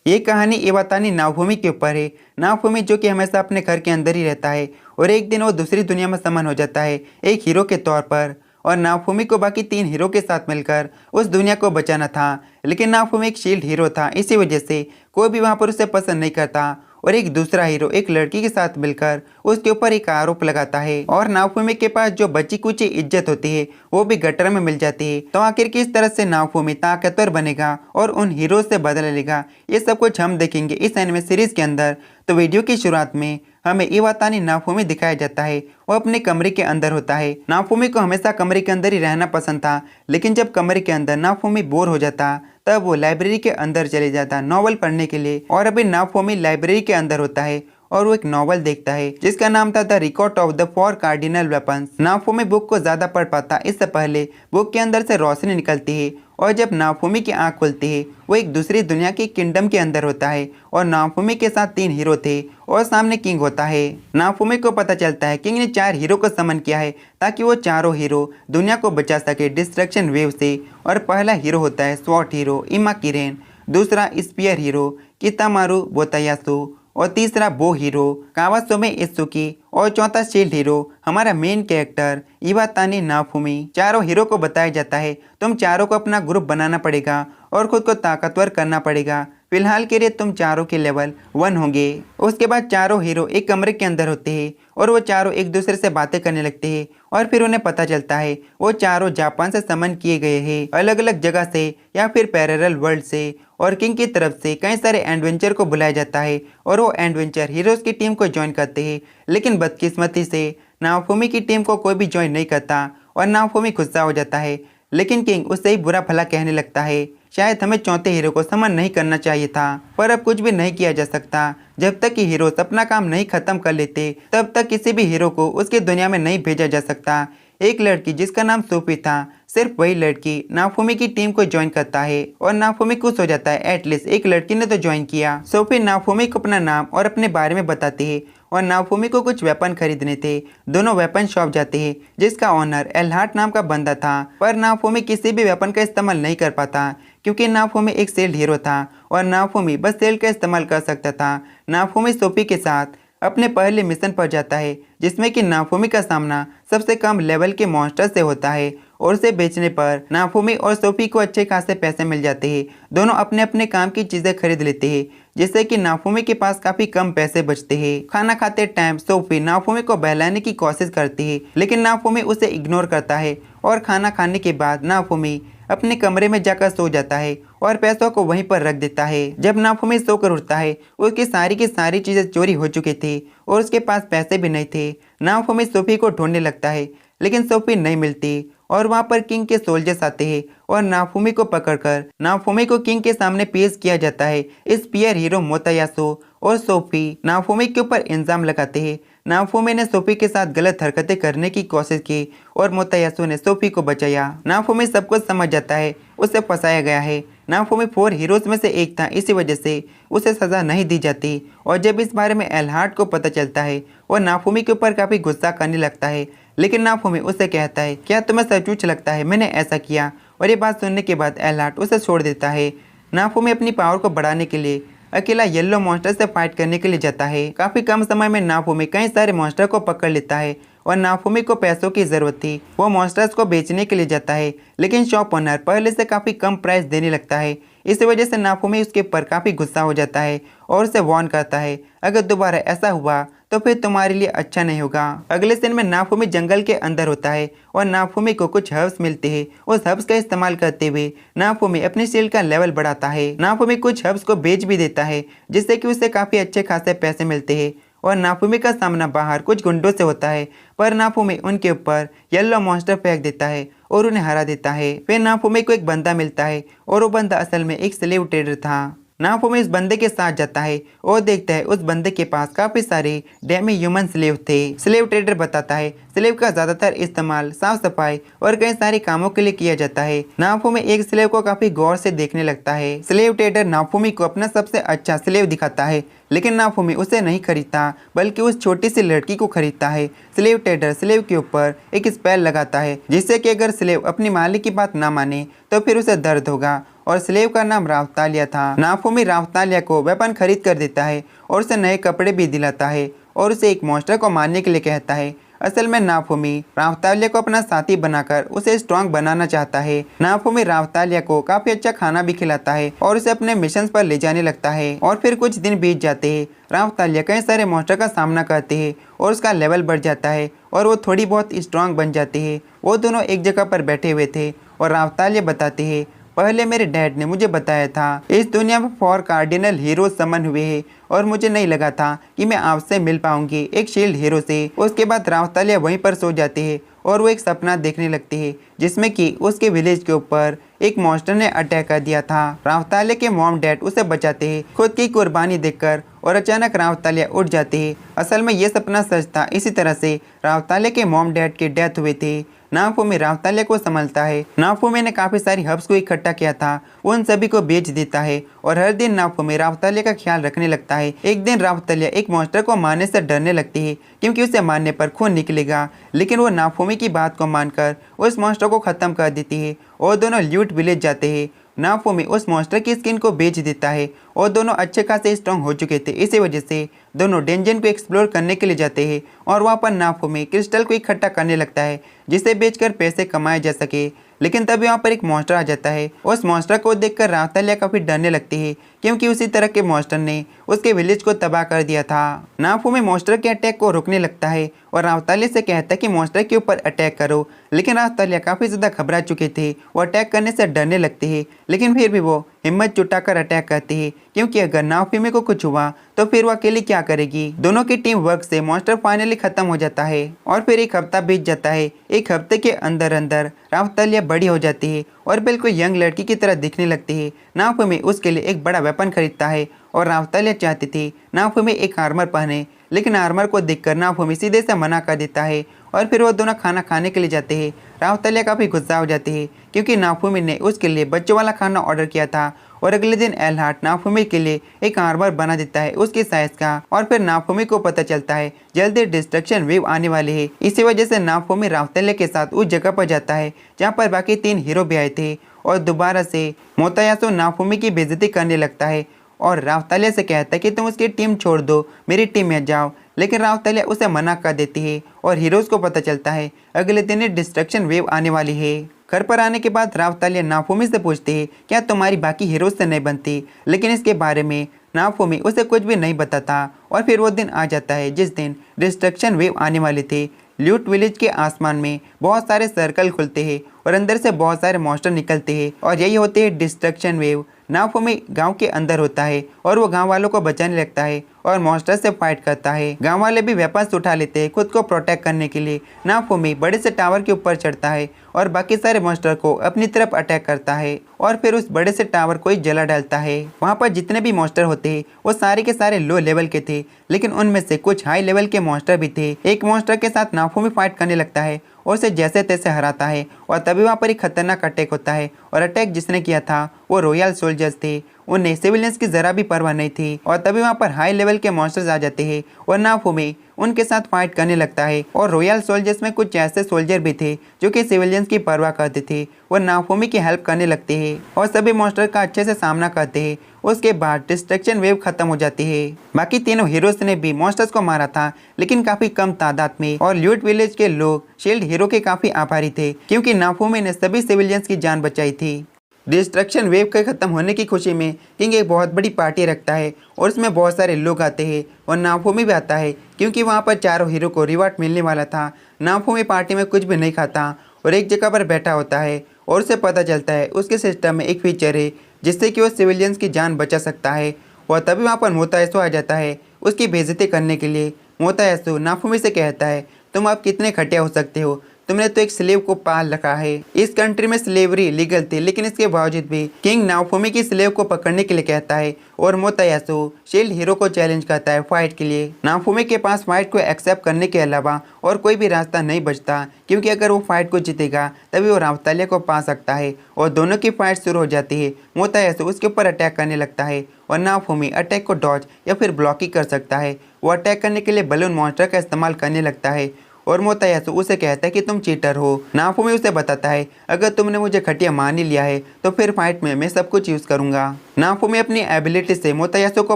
ये कहानी इवातानी नाओफुमी के ऊपर है। नाओफुमी जो कि हमेशा अपने घर के अंदर ही रहता है और एक दिन वो दूसरी दुनिया में समन हो जाता है एक हीरो के तौर पर। और नाओफुमी को बाकी 3 हीरो के साथ मिलकर उस दुनिया को बचाना था, लेकिन नाओफुमी एक शील्ड हीरो था, इसी वजह से कोई भी वहाँ पर उसे पसंद नहीं करता। और एक दूसरा हीरो एक लड़की के साथ मिलकर उसके ऊपर एक आरोप लगाता है और नाओफुमी के पास जो बची कुची इज्जत होती है वो भी गटर में मिल जाती है। तो आखिर किस तरह से नाओफुमी ताकतवर बनेगा और उन हीरो से बदला लेगा, ये सब कुछ हम देखेंगे इस एनिमे सीरीज के अंदर। तो वीडियो की शुरुआत में हमें इवातानी नाओफुमी दिखाया जाता है। वो अपने कमरे के अंदर होता है। नाओफुमी को हमेशा कमरे के अंदर ही रहना पसंद था, लेकिन जब कमरे के अंदर नाओफुमी बोर हो जाता तब वो लाइब्रेरी के अंदर चले जाता नॉवल पढ़ने के लिए। और अभी नाओफुमी लाइब्रेरी के अंदर होता है और वो एक नॉवल देखता है जिसका नाम था the record of the 4 cardinal weapons. Naofumi book को ज्यादा पढ़ पाता, इससे पहले बुक के अंदर से रोशनी निकलती है और जब नाओफुमी की आंख खुलती है वो एक दूसरी दुनिया की किंगडम के अंदर होता है और नाओफुमी के साथ 3 हीरो थे और सामने किंग होता है। नाओफुमी को पता चलता है किंग ने 4 हीरो को समन किया है ताकि वो चारों हीरो दुनिया को बचा सके डिस्ट्रक्शन वेव से। और पहला हीरो होता है स्वॉट हीरो इमा किरेन, दूसरा स्पीयर हीरो कितामारू बोतायासु और तीसरा बो हीरो कावासोमे इत्सुकी और चौथा शील्ड हीरो हमारा मेन कैरेक्टर इवातानी नाओफुमी। चारों हीरो को बताया जाता है तुम चारों को अपना ग्रुप बनाना पड़ेगा और खुद को ताकतवर करना पड़ेगा। फिलहाल के लिए तुम चारों के लेवल 1 होंगे। उसके बाद चारों हीरो एक कमरे के अंदर होते हैं और वो चारों एक दूसरे से बातें करने लगते हैं और फिर उन्हें पता चलता है वो चारों जापान से समन किए गए हैं, अलग अलग जगह से या फिर पैरेलल वर्ल्ड से। और किंग की तरफ से कई सारे एडवेंचर को बुलाया जाता है और वो एडवेंचर हीरोज की टीम को ज्वाइन करते हैं, लेकिन बदकिस्मती से नाओफुमी की टीम को कोई भी ज्वाइन नहीं करता और नाओफुमी गुस्सा हो जाता है। लेकिन किंग उससे ही बुरा भला कहने लगता है शायद हमें चौथे हीरो को समन नहीं करना चाहिए था, पर अब कुछ भी नहीं किया जा सकता। जब तक कि हीरोज अपना काम नहीं खत्म कर लेते तब तक किसी भी हीरो को उसकी दुनिया में नहीं भेजा जा सकता। एक लड़की जिसका नाम सोफी था, सिर्फ वही लड़की नाओफुमी की टीम को ज्वाइन करता है और नाओफुमी खुश हो जाता है, एटलीस्ट एक लड़की ने तो ज्वाइन किया। सोफी नाओफुमी को अपना नाम और अपने बारे में बताती है और नाओफुमी को कुछ वेपन खरीदने थे। दोनों वेपन शॉप जाते हैं जिसका ऑनर एल्हार्ट नाम का बंदा था, पर नाओफुमी किसी भी वेपन का इस्तेमाल नहीं कर पाता क्योंकि नाओफुमी एक शील्ड हीरो था और नाओफुमी बस शील्ड का इस्तेमाल कर सकता था। नाओफुमी सोफी के साथ अपने पहले मिशन पर जाता है जिसमें कि नाओफुमी का सामना सबसे कम लेवल के मॉन्स्टर से होता है और उसे बेचने पर नाओफुमी और सोफी को अच्छे खासे पैसे मिल जाते हैं। दोनों अपने अपने काम की चीजें खरीद लेते हैं जिससे कि नाओफुमी के पास काफी कम पैसे बचते हैं। खाना खाते टाइम सोफी नाओफुमी को बहलाने की कोशिश करती है, लेकिन नाओफुमी उसे इग्नोर करता है और खाना खाने के बाद नाओफुमी अपने कमरे में जाकर सो जाता है और पैसों को वहीं पर रख देता है। जब नाओफुमी सोकर उठता है उसकी सारी की सारी चीजें चोरी हो चुकी थी और उसके पास पैसे भी नहीं थे। नाओफुमी सोफी को ढूंढने लगता है लेकिन सोफी नहीं मिलती और वहाँ पर किंग के सोल्जर्स आते हैं और नाओफुमी को पकड़कर नाओफुमी को किंग के सामने पेश किया जाता है। स्पीयर हीरो मोतायासु और सोफी नाओफुमी के ऊपर इल्जाम लगाते हैं। नाओफुमी ने सोफी के साथ गलत हरकतें करने की कोशिश की और मोतायासु ने सोफी को बचाया। नाओफुमी सब कुछ समझ जाता है उसे फंसाया गया है। नाओफुमी 4 हीरोज में से एक था, इसी वजह से उसे सजा नहीं दी जाती। और जब इस बारे में एल्हार्ट को पता चलता है वो नाओफुमी के ऊपर काफी गुस्सा करने लगता है, लेकिन नाओफुमी उसे कहता है क्या तुम्हें सचमुच लगता है मैंने ऐसा किया। और ये बात सुनने के बाद एल्हार्ट उसे छोड़ देता है। नाओफुमी अपनी पावर को बढ़ाने के लिए अकेला येलो मॉन्स्टर से फाइट करने के लिए जाता है। काफी कम समय में नाओफुमी कई सारे मॉन्स्टर को पकड़ लेता है और नाओफुमी को पैसों की जरूरत थी, वो मॉन्स्टर्स को बेचने के लिए जाता है, लेकिन शॉप ओनर पहले से काफी कम प्राइस देने लगता है। इस वजह से नाओफुमी उसके ऊपर काफी गुस्सा हो जाता है और उसे वार्न करता है अगर दोबारा ऐसा हुआ तो फिर तुम्हारे लिए अच्छा नहीं होगा। अगले दिन में नाओफुमी जंगल के अंदर होता है और नाओफुमी को कुछ हर्ब्स मिलते हैं। उस हर्ब्स का इस्तेमाल करते हुए नाओफुमी अपनी शील्ड का लेवल बढ़ाता है। नाओफुमी कुछ हर्ब्स को बेच भी देता है जिससे कि उसे काफी अच्छे खासे पैसे मिलते हैं और नाओफुमी का सामना बाहर कुछ गुंडों से होता है, पर नाओफुमी उनके ऊपर येलो मॉन्स्टर फेंक देता है और उन्हें हरा देता है। फिर नाओफुमी को एक बंदा मिलता है और वो बंदा असल में एक स्लेव ट्रेडर था। नाओफुमी इस बंदे के साथ जाता है और देखता है उस बंदे के पास काफी सारे डेमी ह्यूमन स्लेव थे। स्लेव ट्रेडर बताता है स्लेव का ज्यादातर इस्तेमाल साफ सफाई और कई सारे कामों के लिए किया जाता है। नाफुमी एक स्लेव को काफी गौर से देखने लगता है। स्लेव ट्रेडर नाफुमी को अपना सबसे अच्छा स्लेव दिखाता है, लेकिन नाफुमी उसे नहीं खरीदता बल्कि उस छोटी सी लड़की को खरीदता है। स्लेव ट्रेडर स्लेव के ऊपर एक स्पेल लगाता है जिससे कि अगर स्लेव अपनी मालिक की बात ना माने तो फिर उसे दर्द होगा, और स्लेव का नाम रावतालिया था। नाफुमी रावतालिया को वेपन खरीद कर देता है और उसे नए कपड़े भी दिलाता है और उसे एक मॉन्स्टर को मारने के लिए कहता है। असल में नाफुमी रावतालिया को अपना साथी बनाकर उसे स्ट्रांग बनाना चाहता है। नाफुमी रावतालिया को काफी अच्छा खाना भी खिलाता है और उसे अपने मिशन पर ले जाने लगता है। और फिर कुछ दिन बीत जाते हैं। रावतालिया कई सारे मॉन्स्टर का सामना करते हैं और उसका लेवल बढ़ जाता है और वो थोड़ी बहुत स्ट्रांग बन जाती है। वो दोनों एक जगह पर बैठे हुए थे और रावतालिया बताते हैं, पहले मेरे डैड ने मुझे बताया था इस दुनिया में 4 कार्डिनल हीरोज समन हुए हैं और मुझे नहीं लगा था कि मैं आपसे मिल पाऊंगी, एक शील्ड हीरो से। उसके बाद रावतालिया वहीं पर सो जाते हैं और वो एक सपना देखने लगती है जिसमें कि उसके विलेज के ऊपर एक मॉन्स्टर ने अटैक कर दिया था। रावतालिया के मॉम डैड उसे बचाते हैं खुद की कुर्बानी देखकर, और अचानक रावतालिया उठ जाती है। असल में ये सपना सच था। इसी तरह से रावतालिया के मॉम डैड की डेथ हुई थी। नाफुमी रावतालिया को संभालता है। नाफुमी ने काफी सारी हर्ब्स को इकट्ठा किया था, उन सभी को बेच देता है और हर दिन नाफुमी रावतालिया का ख्याल रखने लगता है। एक दिन रावतालिया एक मॉन्स्टर को मारने से डरने लगती है क्योंकि उसे मारने पर खून निकलेगा, लेकिन वो नाफुमी की बात को मानकर उस मॉन्स्टर को खत्म कर देती है और दोनों ल्यूट विलेज जाते हैं। नाफुमी उस मॉन्स्टर की स्किन को बेच देता है और दोनों अच्छे खासे स्ट्रॉन्ग हो चुके थे। इसी वजह से दोनों डेंजन को एक्सप्लोर करने के लिए जाते हैं और वहाँ पर नाफुमी क्रिस्टल को इकट्ठा करने लगता है जिसे बेचकर पैसे कमाए जा सके। लेकिन तभी वहाँ पर एक मॉन्स्टर आ जाता है। उस मॉन्स्टर को देखकर रावतालिया काफी डरने लगती है क्योंकि उसी तरह के मॉन्स्टर ने उसके विलेज को तबाह कर दिया था। नाफुमी मॉन्स्टर के अटैक को रोकने लगता है और रावतालिया से कहता है कि मॉन्स्टर के ऊपर अटैक करो, लेकिन रावतालिया काफी ज्यादा घबरा चुके थे। वो अटैक करने से डरने लगते हैं, लेकिन फिर भी वो हिम्मत जुटाकर अटैक करते हैं क्योंकि अगर नाफुमी को कुछ हुआ तो फिर वो अकेली क्या करेगी। दोनों की टीम वर्क से मॉन्स्टर फाइनली खत्म हो जाता है और फिर एक हफ्ता बीत जाता है। एक हफ्ते के अंदर अंदर रावतालिया बड़ी हो जाती है और बिल्कुल यंग लड़की की तरह दिखने लगती है। नाफुमी उसके लिए एक बड़ा वेपन खरीदता है और रावतालिया चाहती थी नाफुमी एक आर्मर पहने, लेकिन आर्मर को देखकर नाफुमी सीधे से मना कर देता है और फिर वो दोनों खाना खाने के लिए जाते हैं। रावतालिया काफी गुस्सा हो जाती है क्योंकि नाफुमी ने उसके लिए बच्चों वाला खाना ऑर्डर किया था और अगले दिन एलहार्ट नाफुमी के लिए एक आर्मर बना देता है उसकी साइज का। और फिर नाफुमी को पता चलता है जल्दी डिस्ट्रक्शन वेव आने वाली है। इसी वजह से नाफुमी रावतालिया के साथ उस जगह पर जाता है जहाँ पर बाकी 3 हीरो भी आए थे और दोबारा से मोतायासु नाफुमी की बेइज्जती करने लगता है और रावतालिया से कहता है कि तुम उसकी टीम छोड़ दो, मेरी टीम में जाओ, लेकिन रावतालिया उसे मना कर देती है और हीरोज को पता चलता है अगले दिन डिस्ट्रक्शन वेव आने वाली है। घर पर आने के बाद रावतालिया नाफुमी से पूछती है क्या तुम्हारी बाकी हीरोज से नहीं बनती, लेकिन इसके बारे में नाफुमी उसे कुछ भी नहीं बताता। और फिर वो दिन आ जाता है जिस दिन डिस्ट्रक्शन वेव आने वाली थी। ल्यूट विलेज के आसमान में बहुत सारे सर्कल खुलते हैं और अंदर से बहुत सारे मॉन्स्टर निकलते हैं और यही होते हैं डिस्ट्रक्शन वेव। नाफुमी गांव के अंदर होता है और वो गांव वालों को बचाने लगता है और मॉन्स्टर से फाइट करता है। गांव वाले भी वेपन्स उठा लेते हैं खुद को प्रोटेक्ट करने के लिए। नाफुमी बड़े से टावर के ऊपर चढ़ता है और बाकी सारे मॉन्स्टर को अपनी तरफ अटैक करता है और फिर उस बड़े से टावर को ही जला डालता है। वहाँ पर जितने भी मॉन्स्टर होते हैं वो सारे के सारे लो लेवल के थे, लेकिन उनमें से कुछ हाई लेवल के मॉन्स्टर भी थे। एक मॉन्स्टर के साथ नाफुमी फाइट करने लगता है और उसे जैसे तैसे हराता है और तभी वहाँ पर एक खतरनाक अटैक होता है और अटैक जिसने किया था वो रॉयल सोल्जर्स थे। उन्हें सिविलियंस की जरा भी परवाह नहीं थी और तभी वहाँ पर हाई लेवल के मॉन्स्टर्स आ जाते हैं और नाफुमी उनके साथ फाइट करने लगता है। और रॉयल सोल्जर्स में कुछ ऐसे सोल्जर भी थे जो कि सिविलियंस की परवाह करते थे। वो नाफुमी की हेल्प करने लगते हैं और सभी मॉन्स्टर का अच्छे से सामना करते हैं। उसके बाद डिस्ट्रक्शन वेव खत्म हो जाती है। बाकी तीनों हीरोज ने भी मॉन्स्टर्स को मारा था, लेकिन काफी कम तादाद में, और ल्यूट विलेज के लोग शील्ड हीरो के काफी आभारी थे क्योंकि नाफुमी ने सभी सिविलियंस की जान बचाई थी। डिस्ट्रक्शन वेव के खत्म होने की खुशी में किंग एक बहुत बड़ी पार्टी रखता है और उसमें बहुत सारे लोग आते हैं और नाफुमी भी आता है क्योंकि वहाँ पर चारों हीरो को रिवॉर्ड मिलने वाला था। नाफुमी पार्टी में कुछ भी नहीं खाता और एक जगह पर बैठा होता है और उसे पता चलता है उसके सिस्टम में एक फीचर है जिससे कि वो सिविलियंस की जान बचा सकता है। और तभी वहाँ पर मोतायासु आ जाता है उसकी बेइज्जती करने के लिए। मोतायासु नाफुमी से कहता है तुम अब कितने घटिया हो सकते हो, तुमने तो एक स्लेव को पाल रखा है। इस कंट्री में स्लेवरी लीगल थी, लेकिन इसके बावजूद भी किंग नाओफुमी की स्लेव को पकड़ने के लिए कहता है और मोतायासु शील्ड हीरो को चैलेंज करता है फाइट के लिए। नाओफुमी के पास फाइट को एक्सेप्ट करने के अलावा और कोई भी रास्ता नहीं बचता, क्योंकि अगर वो फाइट को जीतेगा तभी वो रावतालिया को पा सकता है। और दोनों की फाइट शुरू हो जाती है। मोतायासु उसके ऊपर अटैक करने लगता है और नाओफुमी अटैक को डॉज या फिर ब्लॉक ही कर सकता है। वो अटैक करने के लिए बलून मॉन्स्टर का इस्तेमाल करने लगता है और मोतायासु उसे कहता है कि तुम चीटर हो। नाओफुमी उसे बताता है अगर तुमने मुझे खटिया मान ही लिया है तो फिर फाइट में मैं सब कुछ यूज करूंगा। नाओफुमी अपनी एबिलिटी से मोतायासु को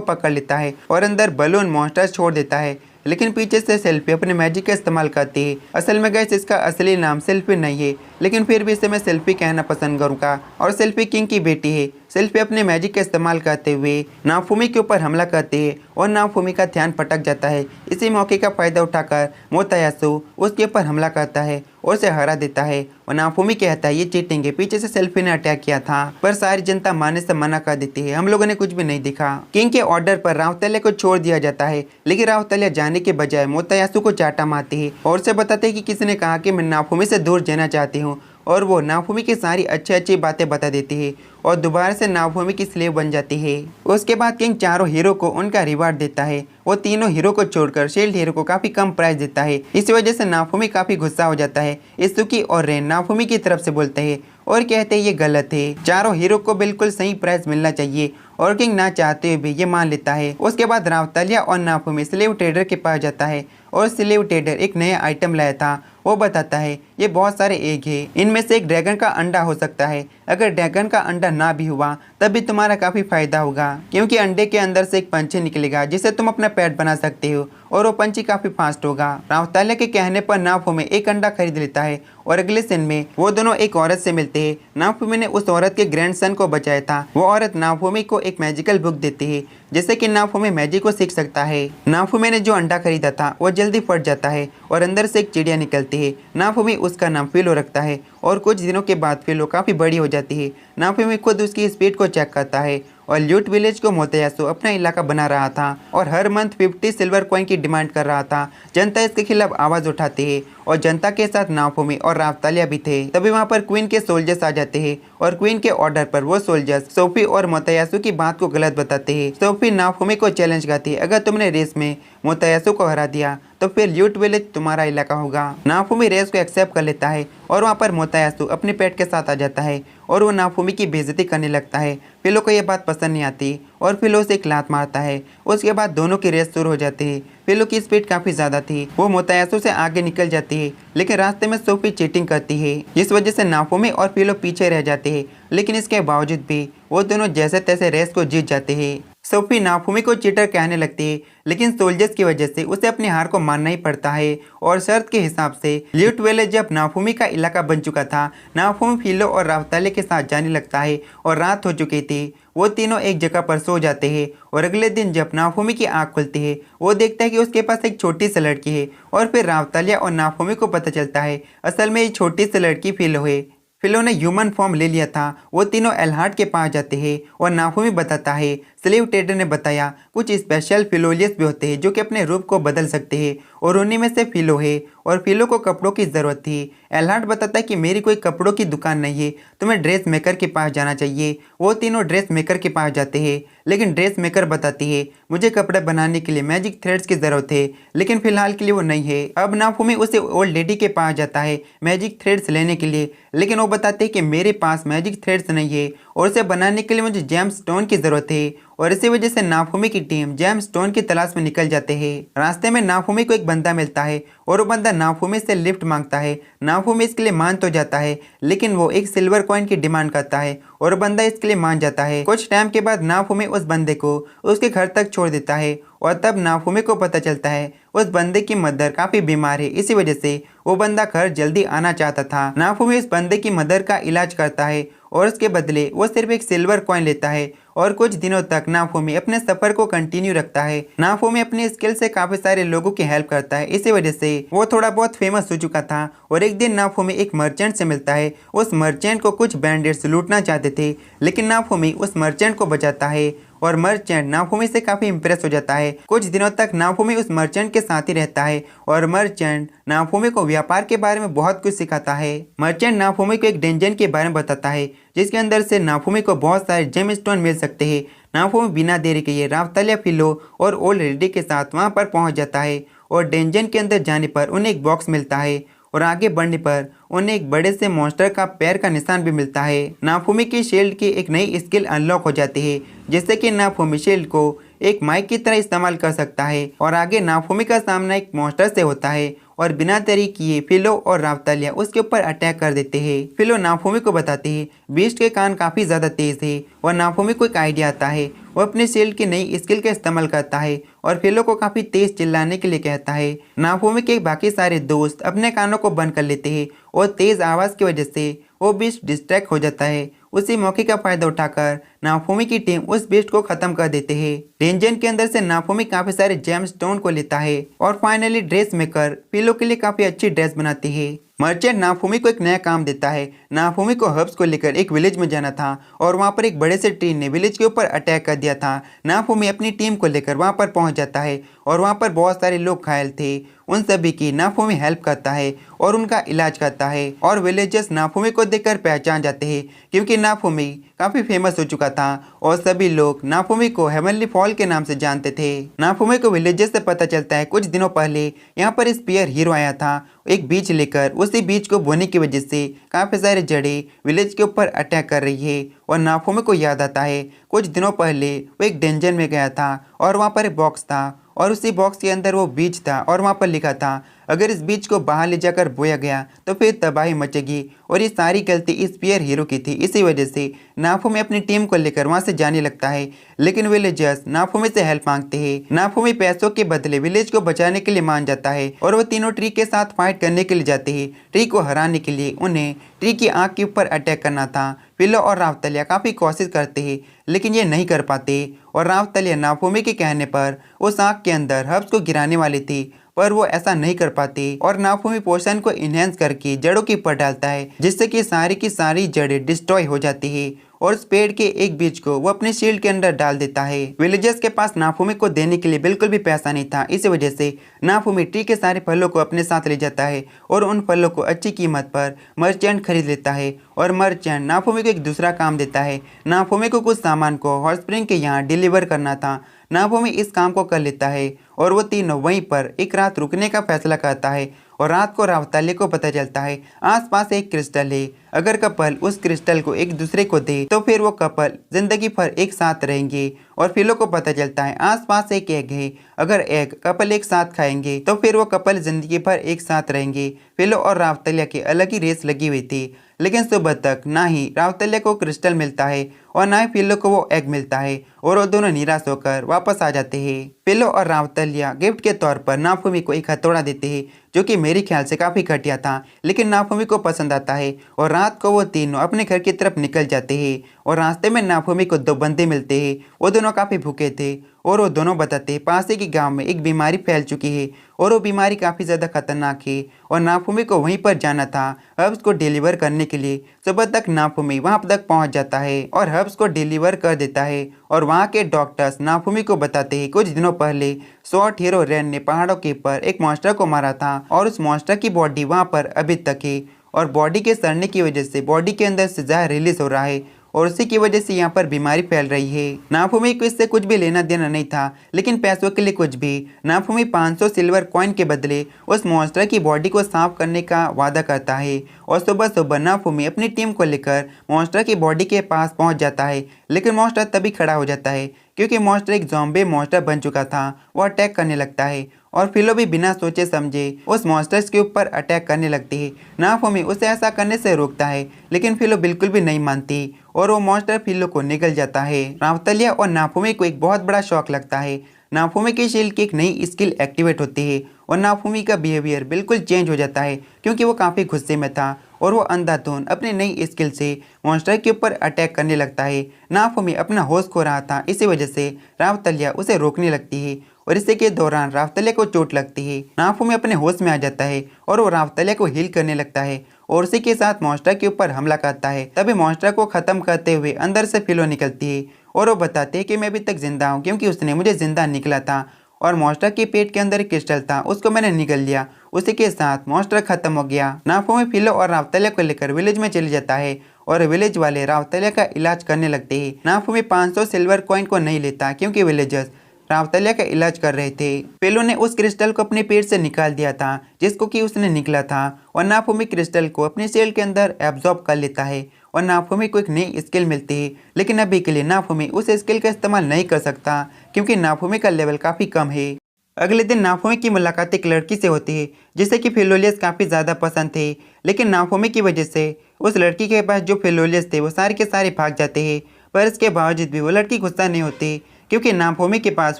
पकड़ लेता है और अंदर बलून मॉन्स्टर छोड़ देता है, लेकिन पीछे से सेल्फी अपने मैजिक का इस्तेमाल करती है। असल में गाइस इसका असली नाम सेल्फी नहीं है, लेकिन फिर भी इसे मैं सेल्फी कहना पसंद करूँगा। और सेल्फी किंग की बेटी है। सेल्फी अपने मैजिक का इस्तेमाल करते हुए नाओफुमी के ऊपर हमला करती है और नाओफुमी का ध्यान भटक जाता है। इसी मौके का फायदा उठाकर मोतायासु उसके ऊपर हमला करता है और उसे हरा देता है। और नाओफुमी कहता है ये चीटिंग है, पीछे से सेल्फी ने अटैक किया था, पर सारी जनता मानने से मना कर देती है, हम लोगों ने कुछ भी नहीं दिखा। किंग के ऑर्डर पर रावतालिया को छोड़ दिया जाता है, लेकिन रावतालिया जाने के बजाय मोतायासु को चाटा मारती है और उसे बताते है कि किसी ने कहा कि मैं नाओफुमी से दूर जाना चाहती हूँ। और वो नाओफुमी की सारी अच्छी बातें बता देती है और दोबारा से नाओफुमी की स्लेव बन जाती है। उसके बाद किंग चारों हीरो को उनका रिवार्ड देता है। वो तीनों हीरो को छोड़कर शील्ड हीरो को काफी कम प्राइस देता है। इस वजह से नाओफुमी काफी गुस्सा हो जाता है। इत्सुकी और रेन नाओफुमी की तरफ से बोलते हैं और कहते हैं ये गलत है, चारों हीरो को बिल्कुल सही प्राइस मिलना चाहिए। और किंग ना चाहते हुए भी ये मान लेता है। उसके बाद रावतालिया और नाओफुमी स्लेव ट्रेडर के पास जाता है और स्लेव ट्रेडर एक नया आइटम लाया था। वो बताता है ये बहुत सारे एग है, इनमें से एक ड्रैगन का अंडा हो सकता है। अगर ड्रैगन का अंडा ना भी हुआ तब भी तुम्हारा काफी फायदा होगा, क्योंकि अंडे के अंदर से एक पंछी निकलेगा जिसे तुम अपना पेट बना सकते हो और वो पंछी काफी फास्ट होगा। रावतालिया के कहने पर नाओफुमी एक अंडा खरीद लेता है और अगले सीन में वो दोनों एक औरत से मिलते हैं। नाओफुमी ने उस औरत के ग्रैंडसन को बचाया था। वो औरत नाओफुमी को एक मैजिकल बुक देती है जिससे कि नाओफुमी मैजिक को सीख सकता है। नाओफुमी ने जो अंडा खरीदा था वो जल्दी फट जाता है और अंदर से एक चिड़िया निकलती है। नाओफुमी उसका नाम फिलो रखता है और कुछ दिनों के बाद फिलो काफी बड़ी हो जाती है। नाओफुमी खुद उसकी स्पीड को चेक करता है और ल्यूट विलेज को मोतायासु अपना इलाका बना रहा था और हर मंथ 50 सिल्वर कॉइन की डिमांड कर रहा था। जनता इसके खिलाफ आवाज उठाती है और जनता के साथ नाओफुमी और रावतालिया भी थे। तभी वहाँ पर क्वीन के सोल्जर्स आ जाते हैं और क्वीन के ऑर्डर पर वो सोल्जर्स सोफी और मोतायासु की बात को गलत बताते हैं। सोफी नाओफुमी को चैलेंज करती है अगर तुमने रेस में मोतायासु को हरा दिया तो फिर ल्यूट विलेज तुम्हारा इलाका होगा। नाओफुमी रेस को एक्सेप्ट कर लेता है और वहाँ पर मोतायासु अपने पेट के साथ आ जाता है और वो नाओफुमी की बेइज्जती करने लगता है। फिलो को यह बात पसंद नहीं आती और फिलो से एक लात मारता है। उसके बाद दोनों की रेस शुरू हो जाती है। फिलो की स्पीड काफी ज्यादा थी, वो मोतायासु से आगे निकल जाती है, लेकिन रास्ते में सोफी चीटिंग करती है जिस वजह से नाओफुमी और फिलो पीछे रह जाते हैं। लेकिन इसके बावजूद भी वो दोनों जैसे तैसे रेस को जीत जाते हैं। सोफी नाओफुमी को चीटर कहने लगती है, लेकिन सोल्जर्स की वजह से उसे अपनी हार को मानना ही पड़ता है और शर्त के हिसाब से ल्यूट विलेज जब नाओफुमी का इलाका बन चुका था, नाओफुमी फिलो और रावतालिया के साथ जाने लगता है और रात हो चुकी थी। वो तीनों एक जगह पर सो जाते हैं और अगले दिन जब नाओफुमी की आंख खुलती है वो देखता है कि उसके पास एक छोटी सी लड़की है और फिर रावतालिया और नाओफुमी को पता चलता है असल में ये छोटी सी लड़की फिलो है। फिलो ने ह्यूमन फॉर्म ले लिया था। वो तीनों एल्हार्ड के पास जाते हैं और नाओफुमी बताता है स्लेव ट्रेडर ने बताया कुछ स्पेशल फिलोलियस भी होते हैं जो कि अपने रूप को बदल सकते हैं और उन्हीं में से फिलो है और फिलो को कपड़ों की जरूरत थी। एल्हार्ड बताता है कि मेरी कोई कपड़ों की दुकान नहीं है, तुम्हें ड्रेस मेकर के पास जाना चाहिए। वो तीनों ड्रेस मेकर के पास जाते हैं, लेकिन ड्रेस मेकर बताती है मुझे कपड़े बनाने के लिए मैजिक थ्रेड्स की जरूरत है, लेकिन फिलहाल के लिए वो नहीं है। अब नाओफुमी उसे ओल्ड लेडी के पास जाता है मैजिक थ्रेड्स लेने के लिए, लेकिन वो बताते हैं कि मेरे पास मैजिक थ्रेड्स नहीं है और उसे बनाने के लिए मुझे जेम स्टोन की जरूरत है। और इसी वजह से नाओफुमी की टीम जेम स्टोन की तलाश में निकल जाते हैं। रास्ते में नाओफुमी को एक बंदा मिलता है और वो बंदा नाओफुमी से लिफ्ट मांगता है। नाओफुमी इसके लिए मान तो जाता है, लेकिन वो एक सिल्वर कॉइन की डिमांड करता है और बंदा इसके लिए मान जाता है। कुछ टाइम के बाद नाओफुमी उस बंदे को उसके घर तक छोड़ देता है और तब नाओफुमी को पता चलता है उस बंदे की मदर काफी बीमार है, इसी वजह से वो बंदा घर जल्दी आना चाहता था। नाओफुमी उस बंदे की मदर का इलाज करता है और उसके बदले वो सिर्फ एक सिल्वर कॉइन लेता है और कुछ दिनों तक नाओफुमी अपने सफर को कंटिन्यू रखता है। नाओफुमी अपनी स्किल से काफी सारे लोगों की हेल्प करता है, इसी वजह से वो थोड़ा बहुत फेमस हो चुका था। और एक दिन नाओफुमी एक मर्चेंट से मिलता है। उस मर्चेंट को कुछ बैंडिट्स लूटना चाहते थे, लेकिन नाओफुमी उस मर्चेंट को बचाता है और मर्चेंट नाफुमी से काफी इम्प्रेस हो जाता है। कुछ दिनों तक नाफुमी उस मर्चेंट के साथ ही रहता है और मर्चेंट नाफुमी को व्यापार के बारे में बहुत कुछ सिखाता है। मर्चेंट नाफुमी को एक डेंजन के बारे में बताता है जिसके अंदर से नाफुमी को बहुत सारे जेम स्टोन मिल सकते हैं। नाफुमी बिना देरी किए राफ्तालिया, फिलो और ओल्ड लेडी के साथ वहां पर पहुंच जाता है और डेंजन के अंदर जाने पर उन्हें एक बॉक्स मिलता है और आगे बढ़ने पर उन्हें एक बड़े से मॉन्स्टर का पैर का निशान भी मिलता है। नाफुमी की शील्ड की एक नई स्किल अनलॉक हो जाती है जिससे कि नाफुमी शील्ड को एक माइक की तरह इस्तेमाल कर सकता है और आगे नाफुमी का सामना एक मॉन्स्टर से होता है और बिना देरी किए फिलो और राफ्तालिया उसके ऊपर अटैक कर देते हैं। फिलो नाफुमी को बताते हैं बीस्ट के कान काफी ज्यादा तेज है और नाफुमी को एक आइडिया आता है। वो अपने शील्ड की नई स्किल का इस्तेमाल करता है और फिलो को काफी तेज चिल्लाने के लिए कहता है। नाफुमी के बाकी सारे दोस्त अपने कानों को बंद कर लेते हैं और तेज आवाज की वजह से वो बीस्ट डिस्ट्रैक्ट हो जाता है। उसी मौके का फायदा उठाकर नाफुमी की टीम उस बीस्ट को खत्म कर देते हैं। डेंजन के अंदर से नाफुमी काफी सारे जेम स्टोन को लेता है और फाइनली ड्रेस मेकर फिलो के लिए काफी अच्छी ड्रेस बनाती है। मर्चेंट नाफुमी को एक नया काम देता है। नाफुमी को हर्ब्स को लेकर एक विलेज में जाना था और वहां पर एक बड़े से ट्री ने विलेज के ऊपर अटैक कर दिया था। नाफुमी अपनी टीम को लेकर वहां पर पहुंच जाता है और वहां पर बहुत सारे लोग घायल थे। उन सभी की नाफुमी हेल्प करता है और उनका इलाज करता है और विलेजर्स नाफुमी को देखकर पहचान जाते हैं क्योंकि नाफुमी काफी फेमस हो चुका था और सभी लोग नाफुमी को हेवनली फॉल के नाम से जानते थे। नाफुमी को विलेजर्स से पता चलता है कुछ दिनों पहले यहाँ पर स्पीयर हीरो आया था एक बीज लेकर। उसी बीज को बोने की वजह से काफी सारे जड़ें विलेज के ऊपर अटैक कर रही है और नाफुमी को याद आता है कुछ दिनों पहले वो एक डेंजन में गया था और वहाँ पर एक बॉक्स था और उसी बॉक्स के अंदर वो बीज था और वहाँ पर लिखा था अगर इस बीज को बाहर ले जाकर बोया गया तो फिर तबाही मचेगी और ये सारी गलती स्पीयर हीरो की थी। इसी वजह से नाफुमी अपनी टीम को लेकर वहां से जाने लगता है लेकिन विलेजर्स नाफुमी से हेल्प मांगते हैं। नाफुमी पैसों के बदले विलेज को बचाने के लिए मान जाता है और वो तीनों ट्री के साथ फाइट करने के लिए जाते हैं। ट्री को हराने के लिए उन्हें ट्री की आंख के ऊपर अटैक करना था। फिलो और राफ्तालिया काफी कोशिश करते हैं लेकिन ये नहीं कर पाते और राफ्तालिया नाफुमी के कहने पर उस आंख के अंदर हर्ब्स को गिराने वाली थी पर वो ऐसा नहीं कर पाती और नाफुमी पोशन को इनहेंस करके जड़ों के ऊपर डालता है जिससे कि सारी की सारी जड़ें डिस्ट्रॉय हो जाती है और उस पेड़ के एक बीज को वो अपने शील्ड के अंदर डाल देता है। विलेजर्स के पास नाफुमी को देने के लिए बिल्कुल भी पैसा नहीं था। इसी वजह से नाफुमी ट्री के सारे फलों को अपने साथ ले जाता है और उन फलों को अच्छी कीमत पर मर्चेंट खरीद लेता है और मर्चेंट नाफुमी को एक दूसरा काम देता है। नाफुमी को कुछ सामान को हॉट स्प्रिंग के यहाँ डिलीवर करना था। नाफुमी इस काम को कर लेता है और वो तीनों वहीं पर एक रात रुकने का फैसला करता है और रात को राफ्तालिया को पता चलता है आसपास एक क्रिस्टल है। अगर कपल उस क्रिस्टल को एक दूसरे को दे तो फिर वो कपल जिंदगी भर एक साथ रहेंगे और फिलो को पता चलता है आसपास एक एग है। अगर एग कपल एक साथ खाएंगे तो फिर वो कपल जिंदगी भर एक साथ रहेंगे। फिलो और राफ्तालिया की अलग ही रेस लगी हुई थी लेकिन सुबह तक ना ही राफ्तालिया को क्रिस्टल मिलता है और ना ही फिलो को वो एग मिलता है और वो दोनों निराश होकर वापस आ जाते हैं। फिलो और राफ्तालिया गिफ्ट के तौर पर नाफुमी को एक हथौड़ा देते हैं जो कि मेरे ख्याल से काफी घटिया था लेकिन नाफुमी को पसंद आता है और रात को वो तीनों अपने घर की तरफ निकल जाते हैं और रास्ते में नाफुमी को दो बंदे मिलते हैं। वो दोनों काफी भूखे थे और वो दोनों बताते पास ही के गांव में एक बीमारी फैल चुकी है और वो बीमारी काफ़ी ज़्यादा खतरनाक है और नाफुमी को वहीं पर जाना था हर्ब्स को डिलीवर करने के लिए। सुबह तक नाफुमी वहां तक पहुंच जाता है और हर्ब्स को डिलीवर कर देता है और वहां के डॉक्टर्स नाफुमी को बताते हैं कुछ दिनों पहले शॉर्ट हीरो रेन ने पहाड़ों के ऊपर एक मॉन्स्टर को मारा था और उस मॉन्स्टर की बॉडी वहां पर अभी तक है और बॉडी के सड़ने की वजह से बॉडी के अंदर से जहर रिलीज हो रहा है और उसी की वजह से यहाँ पर बीमारी फैल रही है। नाफुमी को इससे कुछ भी लेना देना नहीं था लेकिन पैसों के लिए कुछ भी। नाफुमी 500 सिल्वर कॉइन के बदले उस मॉन्स्टर की बॉडी को साफ करने का वादा करता है और सुबह सुबह नाफुमी अपनी टीम को लेकर मॉन्स्टर की बॉडी के पास पहुंच जाता है लेकिन मॉन्स्टर तभी खड़ा हो जाता है क्योंकि मॉन्स्टर एक ज़ॉम्बी मॉन्स्टर बन चुका था। वो अटैक करने लगता है और फिलो भी बिना सोचे समझे उस मॉन्स्टर्स के ऊपर अटैक करने लगती है। नाफुमी उसे ऐसा करने से रोकता है लेकिन फिलो बिल्कुल भी नहीं मानती और वो मॉन्स्टर फिलो को निकल जाता है। राफ्तालिया और नाफुमी को एक बहुत बड़ा शौक लगता है। नाफुमी की शील्ड की एक नई स्किल एक्टिवेट होती है और नाफुमी का बिहेवियर बिल्कुल चेंज हो जाता है क्योंकि वो काफ़ी गुस्से में था और वो अंधाधुन अपनी नई स्किल से मॉन्स्टर के ऊपर अटैक करने लगता है। नाफुमी अपना होश खो रहा था, इसी वजह से राफ्तालिया उसे रोकने लगती है और इसी के दौरान राफ्तालिया को चोट लगती है। नाफुमी अपने होश में आ जाता है और वो राफ्तालिया को हील करने लगता है और उसी के साथ मॉन्स्टर के ऊपर हमला करता है। तभी मॉन्स्टर को खत्म करते हुए अंदर से फिलो निकलती है और वो बताते हैं कि मैं अभी तक जिंदा हूँ क्योंकि उसने मुझे जिंदा निकला था और मॉन्स्टर के पेट के अंदर एक क्रिस्टल था, उसको मैंने निगल लिया। उसी के साथ मॉन्स्टर खत्म हो गया। नाफूमी फिलो और रावतलिया को लेकर विलेज में चली जाता है और विलेज वाले रावतलिया का इलाज करने लगते हैं। नाफूमी 500 सिल्वर कॉइन को नहीं लेता क्योंकि विलेजर्स रावतलिया का इलाज कर रहे थे। पेलो ने उस क्रिस्टल को अपने पेट से निकाल दिया था जिसको कि उसने निकला था और नाफूमी क्रिस्टल को अपनी सेल के अंदर एब्जॉर्ब कर लेता है और नाफूमी को एक नई स्किल मिलती है। लेकिन अभी के लिए नाफूमी उस स्किल का इस्तेमाल नहीं कर सकता क्योंकि नाफूमी का लेवल काफ़ी कम है। अगले दिन नाफूमी की मुलाकात एक लड़की से होती है जिसे कि फिलोलियस काफ़ी ज़्यादा पसंद थे, लेकिन नाफूमी की वजह से उस लड़की के पास जो फिलोलियस थे वो सारे के सारे भाग जाते हैं। पर इसके बावजूद भी वो लड़की गुस्सा नहीं होती क्योंकि नाफूमी के पास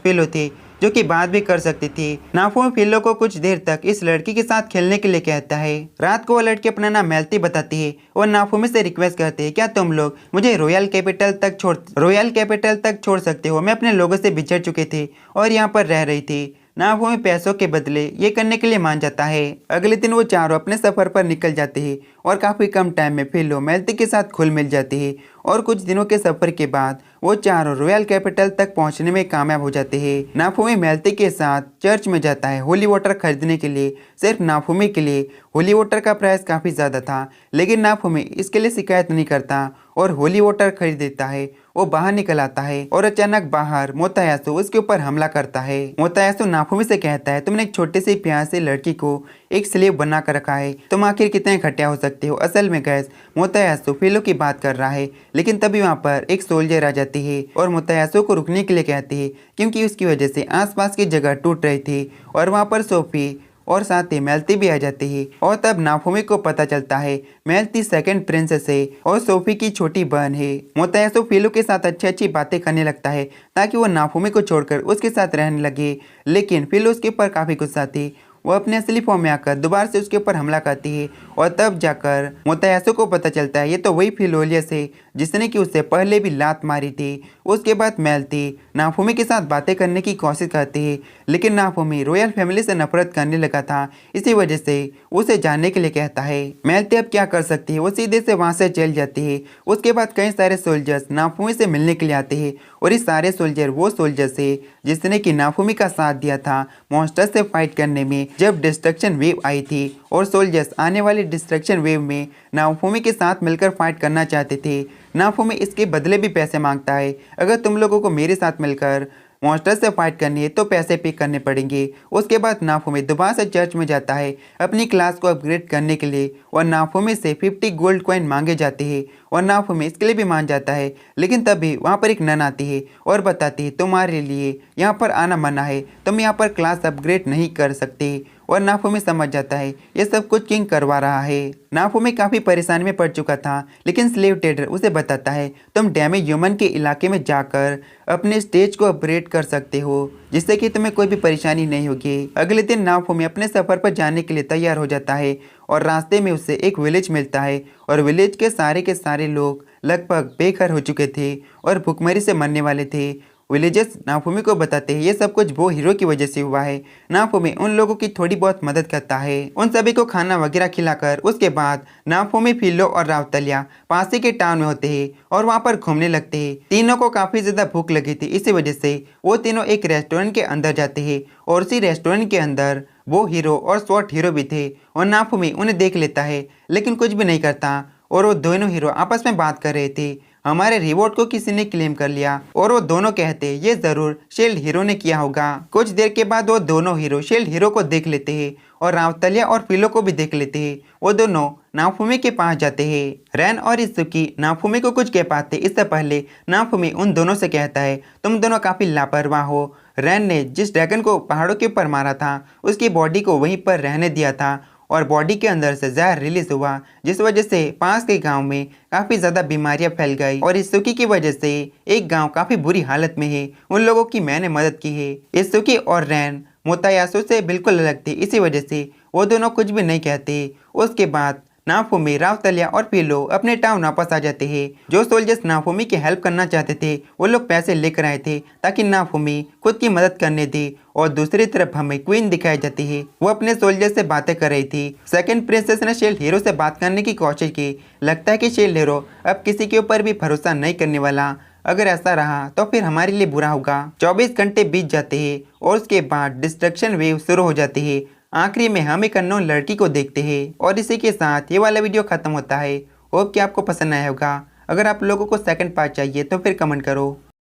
फिलो थे जो कि बात भी कर सकती थी। नाफूमी फिलो को कुछ देर तक इस लड़की के साथ खेलने के लिए कहता है। रात को वो लड़की अपना नाम मेल्ती बताती है और नाफूमी से रिक्वेस्ट करती है, क्या तुम लोग मुझे रॉयल कैपिटल तक छोड़ सकते हो? मैं अपने लोगों से बिछड़ चुके थे और यहाँ पर रह रही थी। नाफूमी पैसों के बदले ये करने के लिए मान जाता है। अगले दिन वो चारों अपने सफर पर निकल जाते हैं और काफी कम टाइम में फिलो मेल्ती के साथ घुल मिल जाती है और कुछ दिनों के सफर के बाद वो चारों रॉयल कैपिटल तक पहुंचने में कामयाब हो जाते हैं। नाफूमी मेल्ती के साथ चर्च में जाता है होली वाटर खरीदने के लिए। सिर्फ नाफूमी के लिए होली वाटर का प्राइस काफ़ी ज़्यादा था, लेकिन नाफूमी इसके लिए शिकायत नहीं करता और होली वाटर खरीद देता है। वो बाहर निकल आता है और अचानक बाहर मोतायासु उसके ऊपर हमला करता है। मोतायासु नाफूमी से कहता है, तुमने एक छोटे से प्यार से लड़की को एक स्लेव बना कर रखा है, तुम आखिर कितने घटिया हो सकते हो। असल में गैस मोतायासु फिलो की बात कर रहा है, लेकिन तभी वहाँ पर एक सोल्जर आ जाती है और मोतायासु को रुकने के लिए कहती है क्योंकि उसकी वजह से आसपास की जगह टूट रही थी और वहाँ पर सोफी और साथ ही मेल्ती भी आ जाती है। और तब नाफूमी को पता चलता है मेल्ती सेकंड प्रिंसेस है और सोफी की छोटी बहन है। मोतायासु फिलो के साथ अच्छी अच्छी बातें करने लगता है ताकि वो नाफूमी को छोड़कर उसके साथ रहने लगे, लेकिन फिलो उसके ऊपर काफ़ी गुस्सा थी। वो अपने असली फॉर्म में आकर दोबारा से उसके ऊपर हमला करती है और तब जाकर मोतायासु को पता चलता है ये तो वही फिलोलियस है जिसने कि उससे पहले भी लात मारी थी। उसके बाद मेल्ती नाफूमी के साथ बातें करने की कोशिश करती है, लेकिन नाफूमी रॉयल फैमिली से नफरत करने लगा था, इसी वजह से उसे जानने के लिए कहता है। मेल्ती अब क्या कर सकती है, वो सीधे से वहाँ से चल जाती है। उसके बाद कई सारे सोल्जर्स नाफूमी से मिलने के लिए आते हैं और ये सारे सोल्जर वो सोल्जर्स है जिसने कि नाफूमी का साथ दिया था मॉन्स्टर से फाइट करने में जब डिस्ट्रक्शन वेव आई थी, और सोल्जर्स आने वाली डिस्ट्रक्शन वेव में नाफूमी के साथ मिलकर फाइट करना चाहते थे। नाफूमी इसके बदले भी पैसे मांगता है, अगर तुम लोगों को मेरे साथ मिलकर मॉन्स्टर से फाइट करनी है तो पैसे पे करने पड़ेंगे। उसके बाद नाफूमी दोबारा से चर्च में जाता है अपनी क्लास को अपग्रेड करने के लिए और नाफूमी से 50 गोल्ड कॉइन मांगे जाते हैं और नाफूमी इसके लिए भी मान जाता है। लेकिन तभी वहाँ पर एक नन आती है और बताती है तुम्हारे लिए यहाँ पर आना मना है, तुम यहाँ पर क्लास अपग्रेड नहीं कर सकते। और नाफूमी समझ जाता है ये सब कुछ किंग करवा रहा है। नाफूमी काफ़ी परेशानी में पड़ चुका था, लेकिन स्लेव ट्रेडर उसे बताता है तुम डैमेज ह्यूमन के इलाके में जाकर अपने स्टेज को अपग्रेड कर सकते हो जिससे कि तुम्हें कोई भी परेशानी नहीं होगी। अगले दिन नाफूमी अपने सफ़र पर जाने के लिए तैयार हो जाता है और रास्ते में उसे एक विलेज मिलता है और विलेज के सारे लोग लगभग बेघर हो चुके थे और भूखमरी से मरने वाले थे। विलेजर्स नाफूमी को बताते हैं ये सब कुछ वो हीरो की वजह से हुआ है। नाफूमी उन लोगों की थोड़ी बहुत मदद करता है, उन सभी को खाना वगैरह खिलाकर उसके बाद नाफूमी फिलो और रावतलिया पास ही के टाउन में होते हैं और वहाँ पर घूमने लगते हैं। तीनों को काफ़ी ज़्यादा भूख लगी थी, इसी वजह से वो तीनों एक रेस्टोरेंट के अंदर जाते हैं और उसी रेस्टोरेंट के अंदर वो हीरो और शॉर्ट हीरो भी थे और नाफूमी उन्हें देख लेता है लेकिन कुछ भी नहीं करता और वो दोनों हीरो आपस में बात कर रहे थे। हमारे रिवॉर्ड को किसी ने क्लेम कर लिया और वो दोनों कहते हैं ये जरूर शील्ड हीरो ने किया होगा। कुछ देर के बाद वो दोनों हीरो शील्ड हीरो को देख लेते हैं और रावतलिया और फिलो को भी देख लेते हैं। वो दोनों नाफूमी के पास जाते हैं। रैन और इत्सुकी नाफूमी को कुछ कह पाते इससे पहले नाफूमी उन दोनों से कहता है तुम दोनों काफ़ी लापरवाह हो। रैन ने जिस ड्रैगन को पहाड़ों के ऊपर मारा था उसकी बॉडी को वहीं पर रहने दिया था और बॉडी के अंदर से जहर रिलीज हुआ जिस वजह से पास के गांव में काफ़ी ज़्यादा बीमारियां फैल गई और इत्सुकी की वजह से एक गांव काफ़ी बुरी हालत में है। उन लोगों की मैंने मदद की है। इत्सुकी और रैन मोतायासु से बिल्कुल अलग थे, इसी वजह से वो दोनों कुछ भी नहीं कहते। उसके बाद नाफूमी रावतलिया और फिलो अपने टाउन वापस आ जाते हैं। जो सोल्जर्स नाफूमी की हेल्प करना चाहते थे वो लोग पैसे लेकर आए थे ताकि नाफूमी खुद की मदद करने दे। और दूसरी तरफ हमें क्वीन दिखाई जाती है, वो अपने सोल्जर से बातें कर रही थी। सेकंड प्रिंसेस ने शील्ड हीरो से बात करने की कोशिश की। लगता है कि शील्ड हीरो अब किसी के ऊपर भी भरोसा नहीं करने वाला। अगर ऐसा रहा तो फिर हमारे लिए बुरा होगा। 24 घंटे बीत जाते हैं और उसके बाद डिस्ट्रक्शन वेव शुरू हो जाती है। आखिरी में हम एक अननोन लड़की को देखते हैं और इसी के साथ ये वाला वीडियो खत्म होता है। होप कि आपको पसंद आया होगा। अगर आप लोगों को सेकंड पार्ट चाहिए तो फिर कमेंट करो।